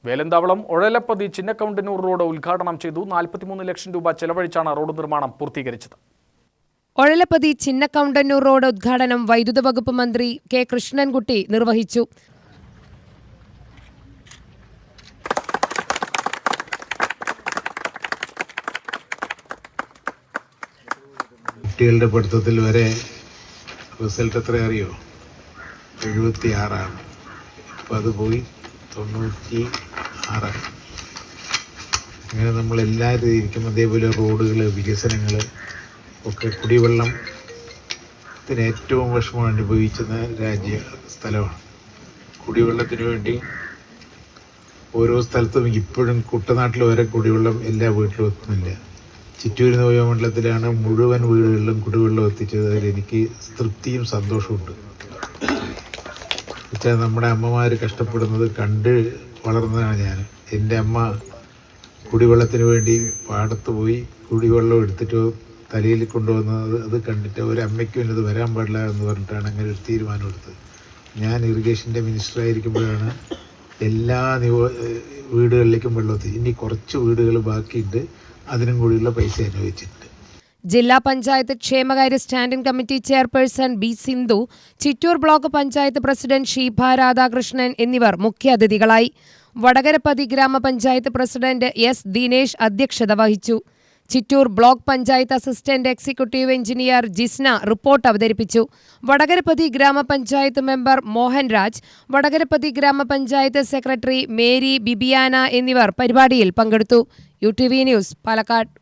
Velanthavalam Ozhalapathy ചിന്നക്കൗണ്ടന്നൂർ road ഉദ്ഘാടനം ചെയ്തു. 43 ലക്ഷം രൂപ ചെലവഴിച്ചാണ് റോഡ് നിർമ്മാണം പൂർത്തീകരിച്ചത്. ഒഴലപ്പതി ചിന്നക്കൗണ്ടന്നൂർ റോഡ് ഉദ്ഘാടനം വൈദ്യുത വകുപ്പ് മന്ത്രി കെ കൃഷ്ണൻകുട്ടി നിർവഹിച്ചു. കുട്ടികളുടെ പഠിത്തത്തിൽ വരെ റിസൾട്ട് എത്ര അറിയോ? 76. ഇപ്പം അത് പോയി 96. അങ്ങനെ നമ്മളെല്ലാവരും ഇരിക്കും. അതേപോലെ റോഡുകൾ, വികസനങ്ങൾ ഒക്കെ, കുടിവെള്ളത്തിന് ഏറ്റവും വിഷമം അനുഭവിക്കുന്ന സ്ഥലമാണ്. കുടിവെള്ളത്തിന് വേണ്ടി ഓരോ സ്ഥലത്തും ഇപ്പോഴും കുട്ടനാട്ടിൽ വരെ കുടിവെള്ളം എല്ലാ വീട്ടിലും എത്തുന്നില്ല. ചിറ്റൂർ നിയോജകമണ്ഡലത്തിലാണ് മുഴുവൻ വീടുകളിലും കുടിവെള്ളം എത്തിച്ചത്. അതിൽ എനിക്ക് തൃപ്തിയും സന്തോഷമുണ്ട്. വെച്ചാൽ നമ്മുടെ അമ്മമാർ കഷ്ടപ്പെടുന്നത് കണ്ട് വളർന്നതാണ് ഞാൻ. എൻ്റെ അമ്മ കുടിവെള്ളത്തിന് വേണ്ടി പാടത്ത് പോയി കുടിവെള്ളം എടുത്തിട്ട് തലയിൽ കൊണ്ടുവന്നത് അത് കണ്ടിട്ട് ഒരമ്മയ്ക്കും ഇത് വരാൻ പാടില്ല എന്ന് പറഞ്ഞിട്ടാണ് അങ്ങനെ ഒരു തീരുമാനമെടുത്തത്. ഞാൻ ഇറിഗേഷൻ്റെ മിനിസ്റ്ററായിരിക്കുമ്പോഴാണ് എല്ലാ വീടുകളിലേക്കും വെള്ളം എത്തി. ഇനി കുറച്ച് വീടുകൾ ബാക്കിയുണ്ട്, അതിനും കൂടിയുള്ള പൈസ അനുവദിച്ചിട്ടുണ്ട്. ജില്ലാ പഞ്ചായത്ത് ക്ഷേമകാര്യ standing committee chairperson B Sindhu, Chittur block panchayat president Sheeba Radhakrishnan എന്നിവർ മുഖ്യാതിഥികളായി. വടകരപ്പതി ഗ്രാമപഞ്ചായത്ത് പ്രസിഡന്റ് എസ് ദിനേശ് അധ്യക്ഷത വഹിച്ചു. Chittur block panchayat assistant executive engineer Jisna report അവതരിപ്പിച്ചു. വടകരപ്പതി ഗ്രാമപഞ്ചായത്ത് മെമ്പർ മോഹൻ രാജ്, വടകരപ്പതി ഗ്രാമപഞ്ചായത്ത് സെക്രട്ടറി മേരി ബിബിയാന എന്നിവർ പരിപാടിയിൽ പങ്കെടുത്തു. UTV news, Palakkad.